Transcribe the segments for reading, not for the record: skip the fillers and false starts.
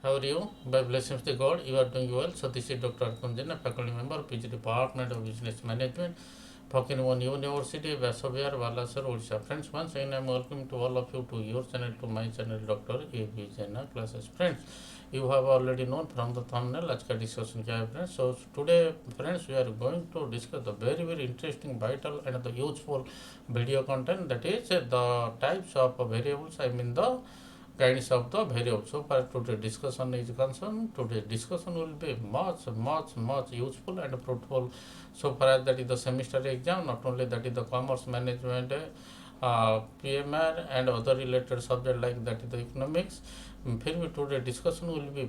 How are you? By blessings of God, you are doing well. So this is Dr. Kunjana, faculty member, PGT Department of Business Management, Pokemon University, Vassavir, Valasar, Odisha. Friends, once again I am welcoming to all of you to your channel, to my channel, Dr. ugc-net. Friends, you have already known from the thumbnail, आज का discussion क्या है friends. So today, friends, we are going to discuss the very interesting, vital and the useful video content, that is the types of variables, I mean the kinds of the variables. So far today's discussion is concerned, today's discussion will be much useful and fruitful. So far as that is the semester exam, not only that is the commerce management, PMR and other related subject like that is the economics. फिर भी today discussion will be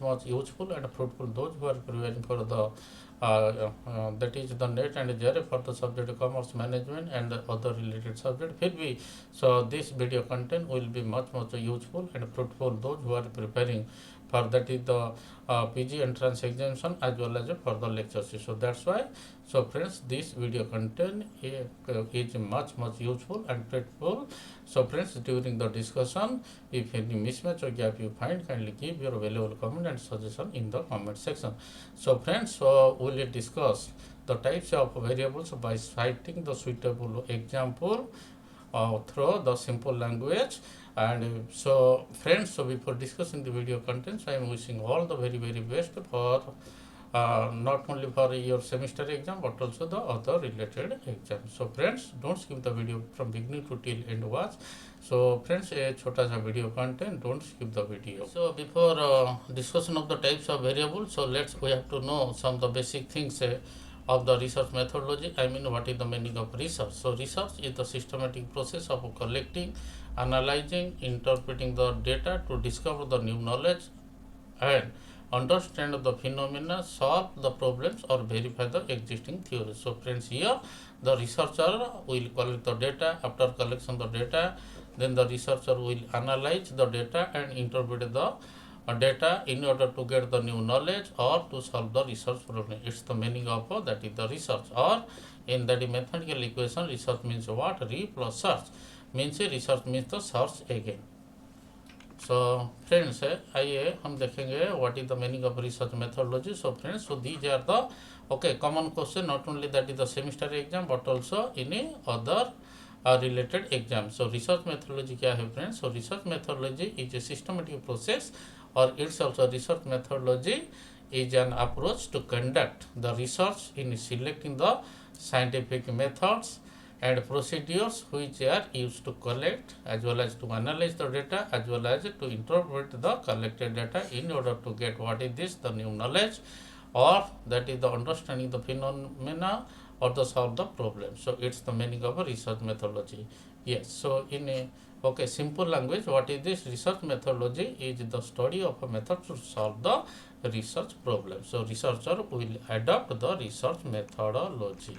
much useful and fruitful those who are preparing for the that is the net and JRE for the subject commerce management and other related subject. फिर भी so this video content will be much useful and fruitful those who are preparing for that is the PG entrance examination as well as for the lectures. So that's why, so friends, this video content is much useful and fruitful. So friends, during the discussion, if any mismatch or gap you find, kindly give your valuable comment and suggestion in the comment section. So friends, so we will discuss the types of variables by citing the suitable example through the simple language. And so friends, so before discussing the video contents, I am wishing all the very best for not only for your semester exam but also the other related exams. So friends, don't skip the video from beginning to till end watch. So friends, a chota sa video content, don't skip the video. So before discussion of the types of variables, so we have to know some of the basic things of the research methodology. I mean, what is the meaning of research? So research is the systematic process of collecting, analyzing, interpreting the data to discover the new knowledge and understand the phenomena, solve the problems or verify the existing theories. So friends, here the researcher will collect the data. After collection the data, then the researcher will analyze the data and interpret the data in order to get the new knowledge or to solve the research problem. It's the meaning of that is the research. Or in that mathematical equation, research means what? Re plus search means research means the search again. So friends, आइए हम देखेंगे what is the meaning of research methodology. So friends, so these are the common question, not only that is the semester exam but also in other related exam. So research methodology क्या है friends? So research methodology is a systematic process, or it's also research methodology is an approach to conduct the research in selecting the scientific methods and procedures which are used to collect as well as to analyze the data as well as to interpret the collected data in order to get what is this, the new knowledge, or that is the understanding the phenomena or the solve the problem. So it's the meaning of a research methodology. Yes, so in a simple language, what is this? Research methodology is the study of a method to solve the research problem. So researcher will adopt the research methodology.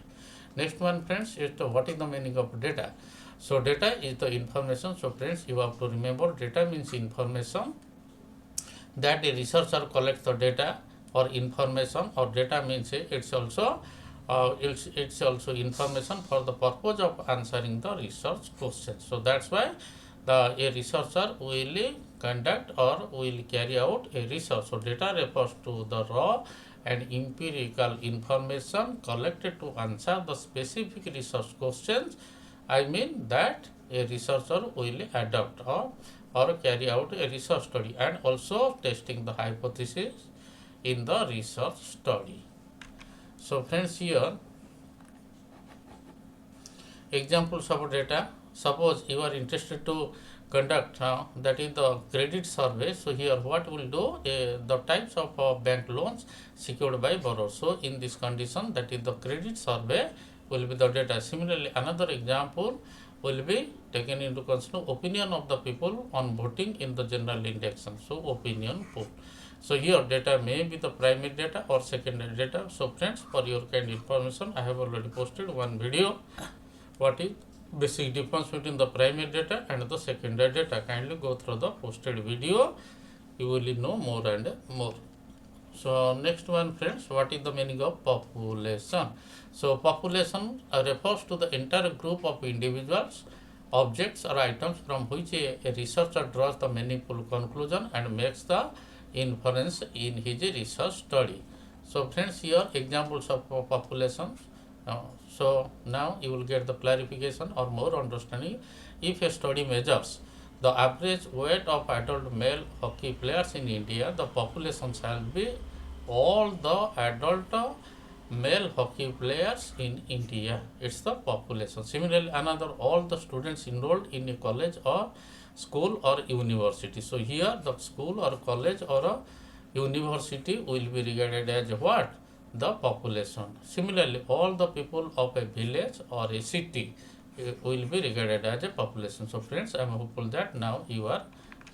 Next one friends is what is the meaning of data. So data is the information. So friends, you have to remember data means information that a researcher collects the data or information, or data means it's also information for the purpose of answering the research questions. So that's why a researcher will conduct or will carry out a research. So data refers to the raw and empirical information collected to answer the specific research questions. I mean that a researcher will adopt or carry out a research study and also testing the hypothesis in the research study. So friends, here examples of data. Suppose you are interested to conduct that is the credit survey. So here what will do, the types of bank loans secured by borrowers. So in this condition, that is the credit survey will be the data. Similarly, another example will be taken into consideration, opinion of the people on voting in the general election. So opinion poll. So here data may be the primary data or secondary data. So friends, for your kind information, I have already posted one video. What is basic difference between the primary data and the secondary data? Kindly go through the posted video. You will know more and more. So next one friends, what is the meaning of population? So population refers to the entire group of individuals, objects or items from which a researcher draws the meaningful conclusion and makes the inference in his research study. So friends, here examples of populations. So now you will get the clarification or more understanding. If a study measures the average weight of adult male hockey players in India, the population shall be all the adult male hockey players in India. It's the population. Similarly, another, all the students enrolled in a college or school or university. So here the school or college or a university will be regarded as what? The population. Similarly, all the people of a village or a city will be regarded as a population. So friends, I am hopeful that now you are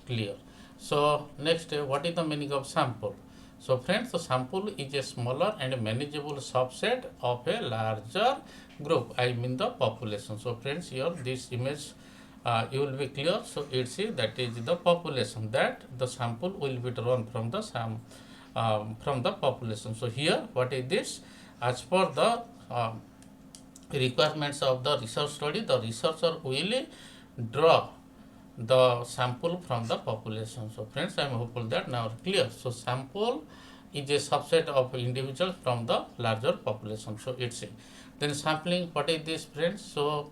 clear. So next, what is the meaning of sample? So friends, the sample is a smaller and manageable subset of a larger group, I mean the population. So friends, here this image you will be clear. So it's that is the population, that the sample will be drawn from the population. So here what is this? As per the requirements of the research study, the researcher will draw the sample from the population. So friends, I am hopeful that now clear. So sample is a subset of individuals from the larger population. So it's then sampling. What is this, friends? So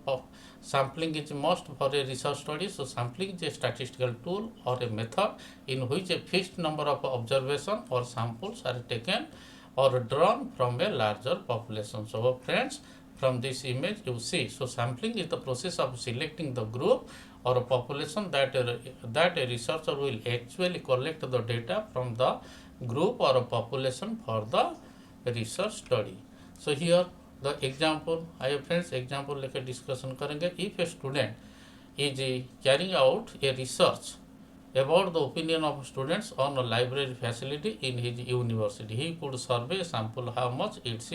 sampling is must for a research study. So sampling is a statistical tool or a method in which a fixed number of observations or samples are taken or drawn from a larger population. So friends, from this image you see, so sampling is the process of selecting the group or a population that a researcher will actually collect the data from the group or a population for the research study. So here the example, I have friends example like a discussion करेंगे. If a student is carrying out a research about the opinion of students on a library facility in his university, he could survey a sample. How much? It's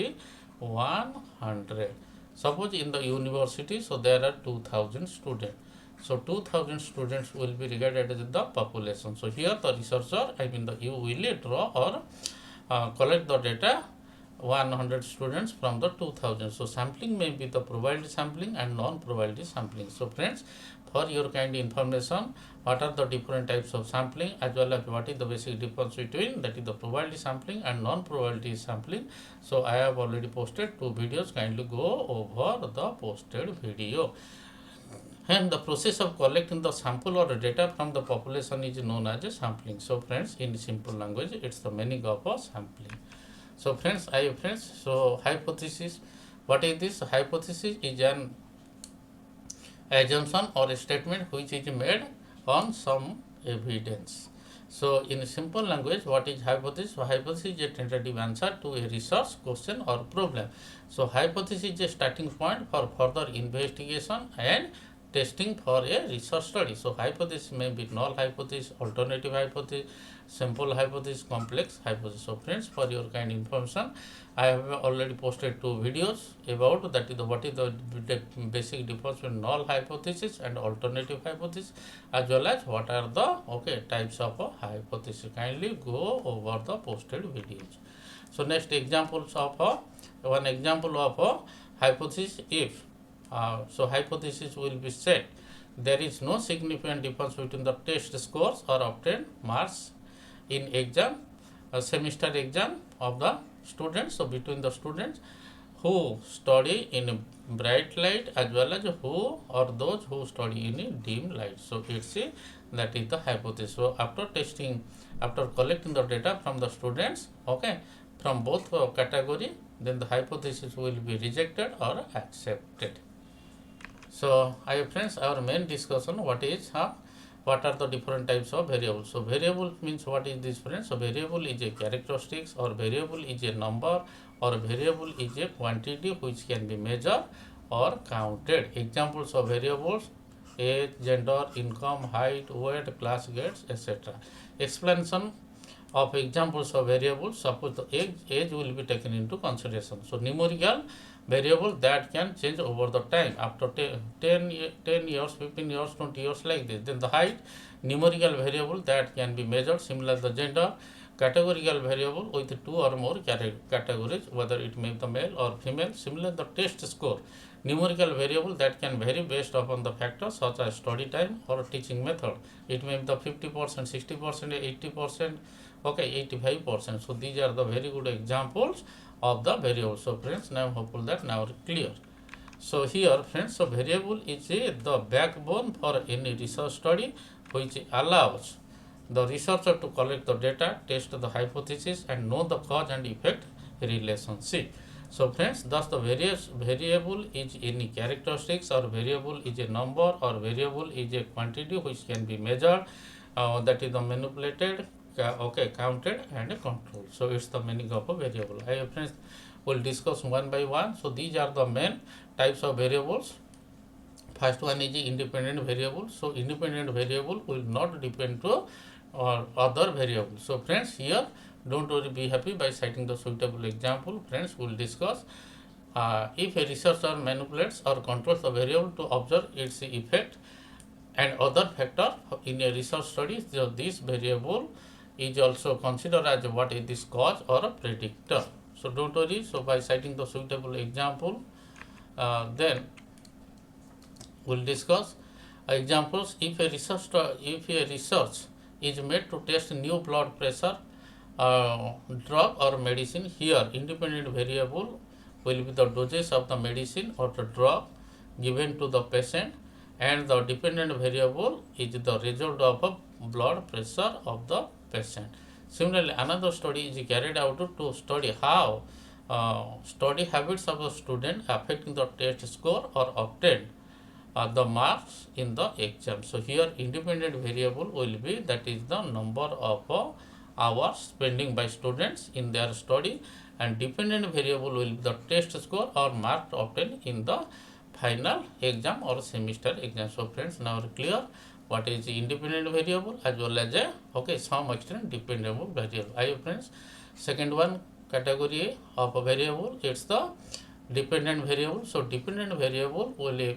100. Suppose in the university, so there are 2000 students. So 2000 students will be regarded as the population. So here the researcher, I mean you will draw or collect the data 100 students from the 2000. So sampling may be the probability sampling and non-probability sampling. So friends, for your kind information, what are the different types of sampling as well as what is the basic difference between that is the probability sampling and non-probability sampling. So I have already posted 2 videos. Kindly go over the posted video. And the process of collecting the sample or data from the population is known as a sampling. So friends, in simple language, it's the meaning of a sampling. So friends, so hypothesis. What is this? Hypothesis is an assumption or a statement which is made on some evidence. So in simple language, what is hypothesis? So hypothesis is a tentative answer to a research question or problem. So hypothesis is a starting point for further investigation and testing for a research study. So hypothesis may be null hypothesis, alternative hypothesis, simple hypothesis, complex hypothesis. So friends, for your kind information, I have already posted 2 videos about that is the what is the basic difference between null hypothesis and alternative hypothesis, as well as what are the types of hypothesis. Kindly go over the posted videos. So next examples of one example of a hypothesis. If so hypothesis will be said there is no significant difference between the test scores or obtained marks in exam, semester exam of the students. So between the students who study in bright light as well as who or those who study in dim light. So it's that is the hypothesis. So after testing, after collecting the data from the students, from both category, then the hypothesis will be rejected or accepted. So I friends, our main discussion what are the different types of variables. So variable means what is this, friends? So variable is a characteristics, or variable is a number, or variable is a quantity which can be measured or counted. Examples of variables: age, gender, income, height, weight, class, grades, etc. Explanation of examples of variables. Suppose the age will be taken into consideration. So numerical variable that can change over the time after 10 years, 15 years, 20 years, like this. Then the height, numerical variable that can be measured. Similar the gender, categorical variable with 2 or more categories, whether it may be the male or female. Similar the test score, numerical variable that can vary based upon the factors such as study time or teaching method. It may be the 50%, 60%, 80%, okay, 85%. So these are the very good examples of the variables. So friends, now I am hopeful that now clear. So here friends, so variable is the backbone for any research study, which allows the researcher to collect the data, test the hypothesis, and know the cause and effect relationship. So friends, thus the variable is any characteristics, or variable is a number, or variable is a quantity which can be measured, that is the manipulated, counted and controlled. So it's the meaning of a variable. I friends will discuss one by one. So these are the main types of variables. First one is independent variable. So independent variable will not depend to other variables. So friends, here don't worry, be happy by citing the suitable example. Friends, will discuss if a researcher manipulates or controls the variable to observe its effect and other factor in a research study, so this variable is also considered as what is this cause or a predictor. So don't worry. So by citing the suitable example, then we'll discuss examples. If a research is made to test new blood pressure drug or medicine, here independent variable will be the dosage of the medicine or the drug given to the patient, and the dependent variable is the result of a blood pressure of the patient. Similarly, another study is carried out to study how study habits of the student affecting the test score or obtained the marks in the exam. So here independent variable will be, that is the number of hours spending by students in their study, and dependent variable will be the test score or mark obtained in the final exam or semester exam. So friends, now clear what is the independent variable as well as a some extent dependent variable. I friends, second one category of a variable, it's the dependent variable. So dependent variable will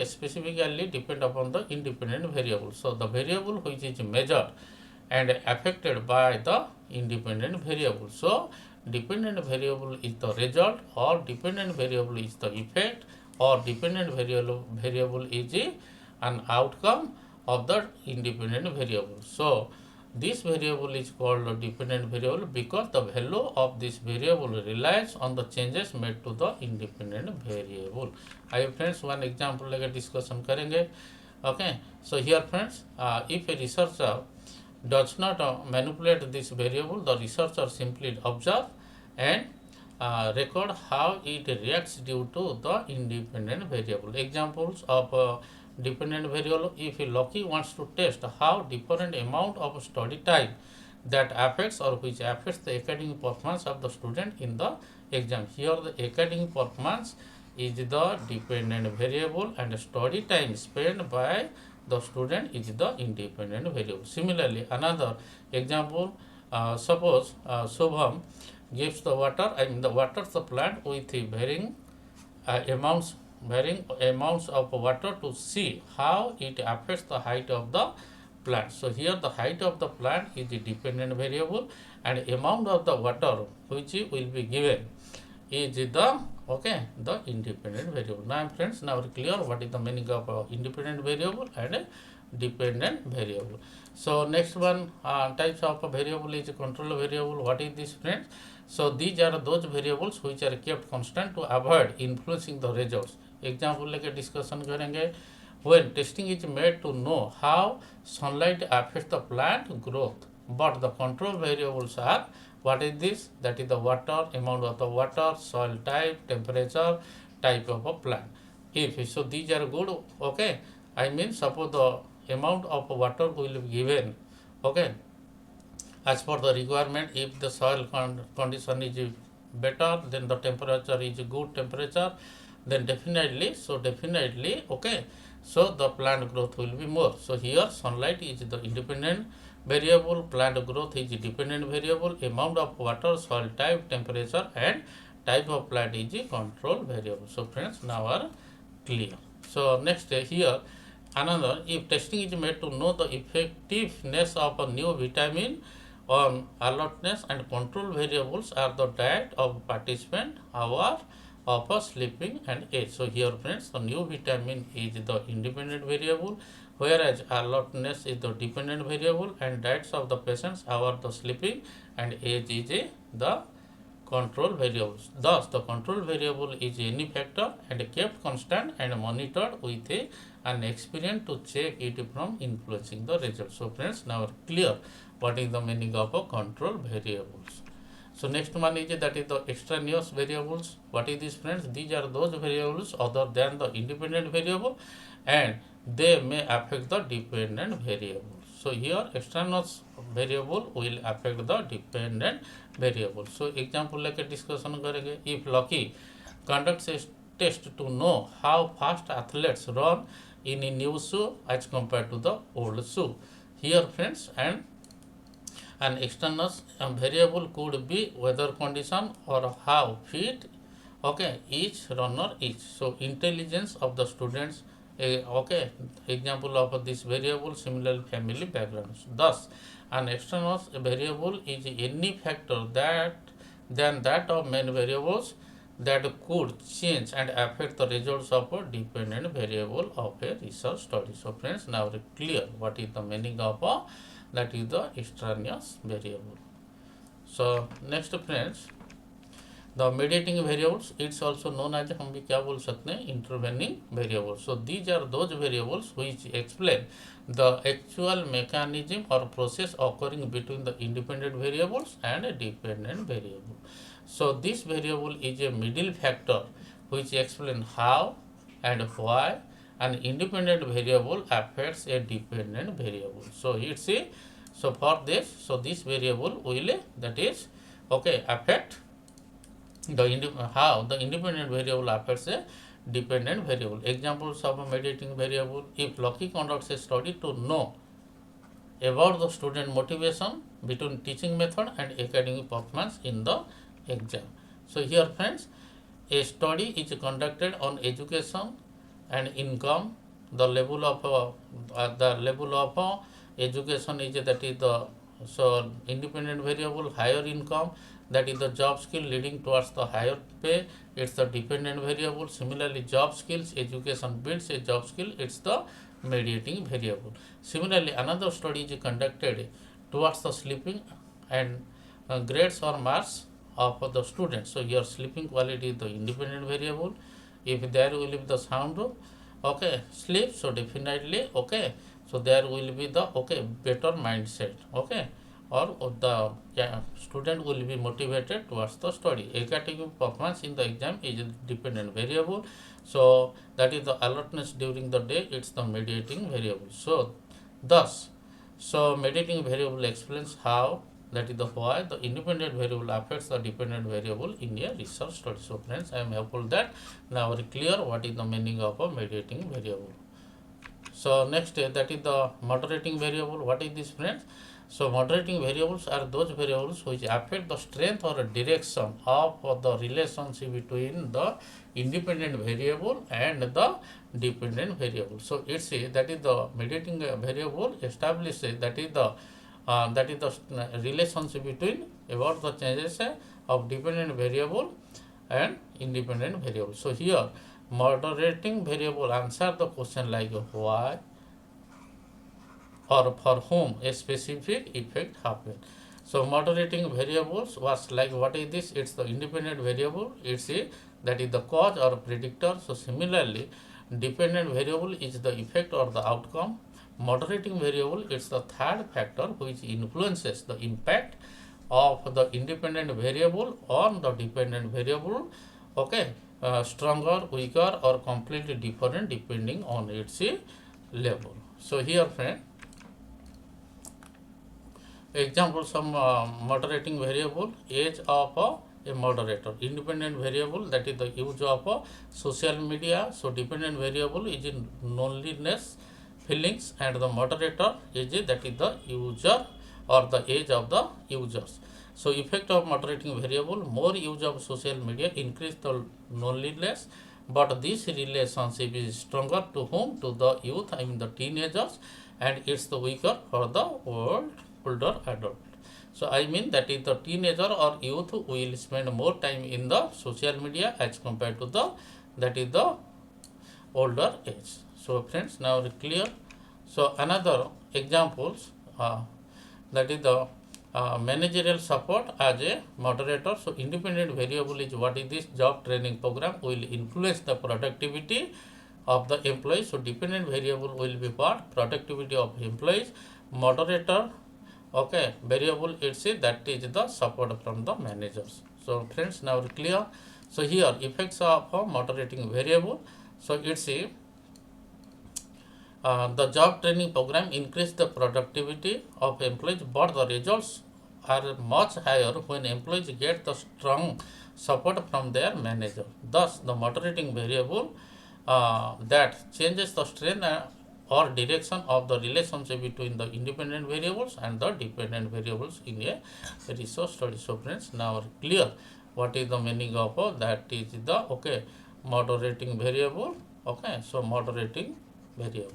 specifically depend upon the independent variable. So the variable which is measured and affected by the independent variable. So dependent variable is the result, or dependent variable is the effect, or dependent variable is an outcome of the independent variable. So this variable is called a dependent variable because the value of this variable relies on the changes made to the independent variable. I friends, one example like a discussion करेंगे. Okay, so here friends, if a researcher does not manipulate this variable, the researcher simply observe and record how it reacts due to the independent variable. Examples of dependent variable: if a Loki wants to test how different amount of study time that affects or which affects the academic performance of the student in the exam. Here the academic performance is the dependent variable, and study time spent by the student is the independent variable. Similarly, another example, suppose Shubham gives the waters the plant with varying amounts of water to see how it affects the height of the plant. So here the height of the plant is the dependent variable, and amount of the water which will be given is the independent variable. Now friends, now clear what is the meaning of independent variable and dependent variable. So next one types of variable is control variable. What is this friends? So these are those variables which are kept constant to avoid influencing the results. Example like a discussion करेंगे. When testing is made to know how sunlight affects the plant growth, but the control variables are, what is this? That is the water, amount of the water, soil type, temperature, type of a plant. If so, these are good. Okay, I mean suppose the amount of water will be given. Okay, as per the requirement. If the soil condition is better, then the temperature is good temperature, then definitely okay, so the plant growth will be more. So here sunlight is the independent variable, plant growth is dependent variable, amount of water, soil type, temperature and type of plant is control variable. So friends, now are clear. So next here another, if testing is made to know the effectiveness of a new vitamin on alertness, and control variables are the diet of participant, hour, of a sleeping and age. So here friends, the new vitamin is the independent variable, whereas alertness is the dependent variable, and diets of the patients are the sleeping and age is the control variables. Thus, the control variable is any factor and kept constant and monitored with an experiment to check it from influencing the result. So friends, now clear what is the meaning of a control variables. So next one is that is the extraneous variables. What is this friends? These are those variables other than the independent variable and they may affect the dependent variable. So here extraneous variable will affect the dependent variable. So example like a discussion करेंगे. If Lucky conducts a test to know how fast athletes run in a new shoe as compared to the old shoe. Here friends, and an external variable could be weather condition or how fit each runner is. So intelligence of the students, example of this variable, similar family backgrounds. Thus an external variable is any factor than that of main variables that could change and affect the results of a dependent variable of a research study. So friends, now clear what is the meaning of that is the extraneous variable. So next friends, the mediating variables, it's also known as हम भी क्या बोल सकते हैं, intervening variables. So these are those variables which explain the actual mechanism or process occurring between the independent variables and a dependent variable. So this variable is a middle factor which explains how and why an independent variable affects a dependent variable. So it's a, so for this, so this variable will affect the how the independent variable affects a dependent variable. Examples of a mediating variable: if Lucky conducts a study to know about the student motivation between teaching method and academic performance in the exam. So here friends, a study is conducted on education and income. The level of education is that is the so independent variable. Higher income, that is the job skill leading towards the higher pay, it's the dependent variable. Similarly, job skills, education builds a job skill, it's the mediating variable. Similarly, another study is conducted towards the sleeping and grades or marks of the students. So your sleeping quality is the independent variable. If there will be the sound sleep, so definitely so there will be the better mindset, or the student will be motivated towards the study. Academic performance in the exam is a dependent variable. So that is the alertness during the day, it's the mediating variable. So thus, so mediating variable explains how, that is the why the independent variable affects the dependent variable in a research study. So friends, I am hopeful that now very clear what is the meaning of a mediating variable. So next, that is the moderating variable. What is this friends? So moderating variables are those variables which affect the strength or direction of the relationship between the independent variable and the dependent variable. So it's that is the mediating variable establishes that is the relationship between about the changes of dependent variable and independent variable. So here moderating variable answer the question like why or for whom a specific effect happen. So moderating variables was like, what is this? It's the independent variable. It's that is the cause or predictor. So similarly, dependent variable is the effect or the outcome. Moderating variable, it's the third factor which influences the impact of the independent variable on the dependent variable. Stronger, weaker, or completely different depending on its level. So here friend, examples of moderating variable: age of a moderator. Independent variable, that is the use of social media. So dependent variable is in loneliness feelings, and the moderator is that is the user or the age of the users. So effect of moderating variable: more use of social media increase the loneliness, but this relationship is stronger to whom? To the youth, I mean the teenagers, and it's the weaker for the older adult. So I mean that is the teenager or youth will spend more time in the social media as compared to the that is the older age. So friends, now clear. So another examples that is the managerial support as a moderator. So independent variable is what is this job training program will influence the productivity of the employees. So dependent variable will be what productivity of employees. Moderator, okay, variable it's a that is the support from the managers. So friends, now clear. So here effects of a moderating variable. So it's a the job training program increase the productivity of employees, but the results are much higher when employees get the strong support from their manager. Thus, the moderating variable that changes the strength or direction of the relationship between the independent variables and the dependent variables in a resource study. So, friends, now clear what is the meaning of that is the okay moderating variable. Okay, so moderating variable.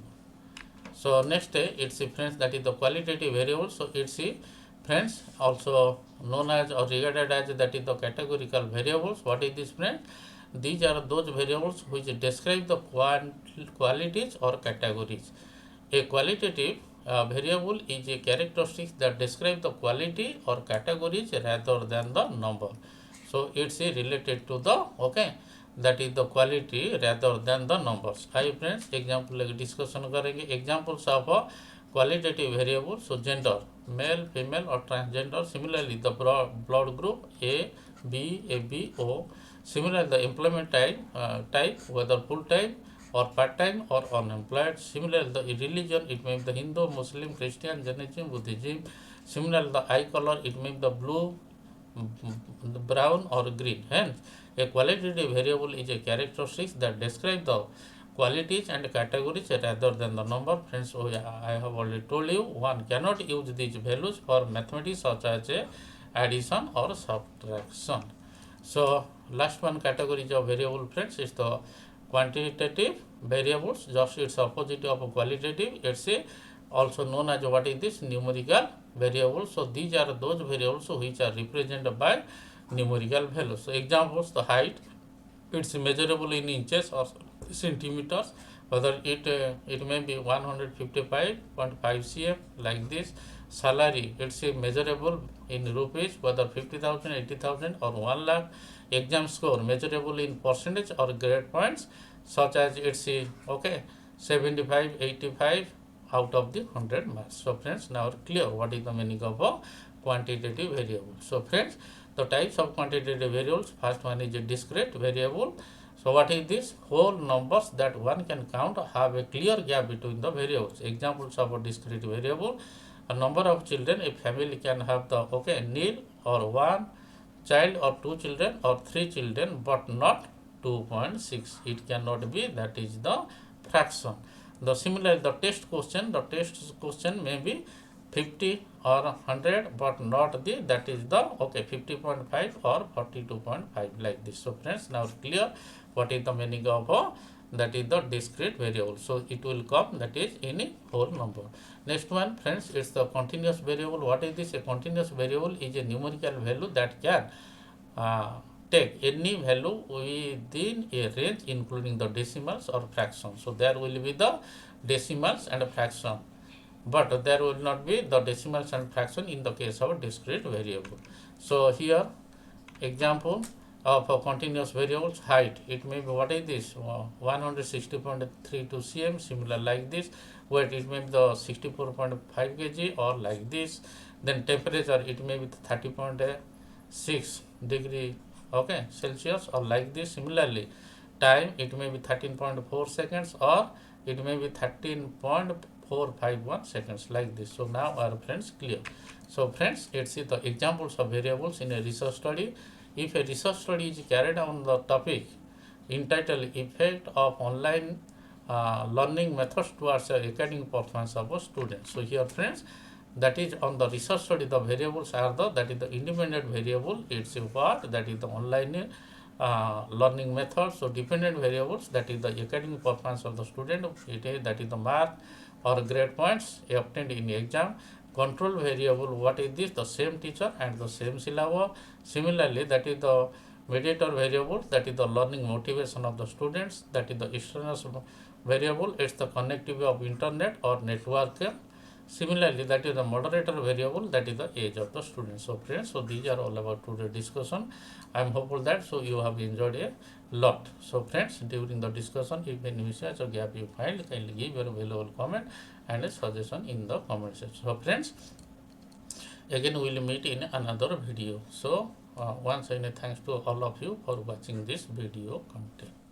So next it's a friends that is the qualitative variable. So it's a friends also known as or regarded as that is the categorical variables. What is this friends? These are those variables which describe the qualities or categories. A qualitative variable is a characteristic that describe the quality or categories rather than the number. So it's a related to the okay that is the quality rather than the numbers. Hi friends, example like discussion करेंगे examples of a qualitative variable. So gender, male, female or transgender. Similarly, the blood group A, B, AB, O. Similarly, the employment type whether full time or part time or unemployed. Similarly, the religion it may be the Hindu, Muslim, Christian, Jainism, Buddhism. Similarly, the eye color it may be the blue, brown or green. Hence, a qualitative variable is a characteristic that describes the qualities and categories rather than the number. Friends, I have already told you one cannot use these values for mathematics such as addition or subtraction. So last one category of variable friends is the quantitative variables. Just its opposite of qualitative. It's a also known as what is this numerical variable. So these are those variables which are represented by numerical values. So examples, the height it's measurable in inches or centimeters, whether it may be 155.5 cm like this. Salary it's measurable in rupees, whether 50,000, 80,000 or 1 lakh. Exam score measurable in percentage or grade points, such as it's okay 75, 85 out of the 100 marks. So friends, now clear what is the meaning of a quantitative variable. So friends, the types of quantitative variables, first one is a discrete variable. So what is this? Whole numbers that one can count have a clear gap between the variables. Examples of a discrete variable: a number of children, a family can have the okay nil or one child or two children or three children, but not 2.6. It cannot be, that is the fraction. The similar the test question may be 50 or 100, but not the that is the okay 50.5 or 42.5 like this. So friends, now clear what is the meaning of that is the discrete variable. So it will come that is any whole number. Next one friends, it's the continuous variable. What is this? A continuous variable is a numerical value that can take any value within a range including the decimals or fractions. So there will be the decimals and fraction, but there will not be the decimals and fraction in the case of discrete variable. So here example of a continuous variables, height it may be what is this 160.32 cm, similar like this. Weight it may be the 64.5 kg or like this. Then temperature it may be 30.6 degree okay Celsius or like this. Similarly time it may be 13.4 seconds or it may be 13.451 seconds like this. So now our friends clear. So friends, let's see the examples of variables in a research study. If a research study is carried on the topic entitled Effect of Online Learning Methods towards the academic performance of a student. So here friends, that is on the research study the variables are the that is the independent variable, it's a what that is the online learning method. So dependent variables that is the academic performance of the student, it is that is the mark or grade points obtained in exam. Control variable, what is this? The same teacher and the same syllabus. Similarly, that is the mediator variable, that is the learning motivation of the students. That is the extraneous variable, it's the connectivity of internet or network. Similarly, that is the moderator variable, that is the age of the student. So friends, so these are all about today's discussion. I am hopeful that so you have enjoyed a lot. So friends, during the discussion, if any message or gap you find, kindly give your valuable comment and a suggestion in the comment section. So friends, again we will meet in another video. So once again, thanks to all of you for watching this video content.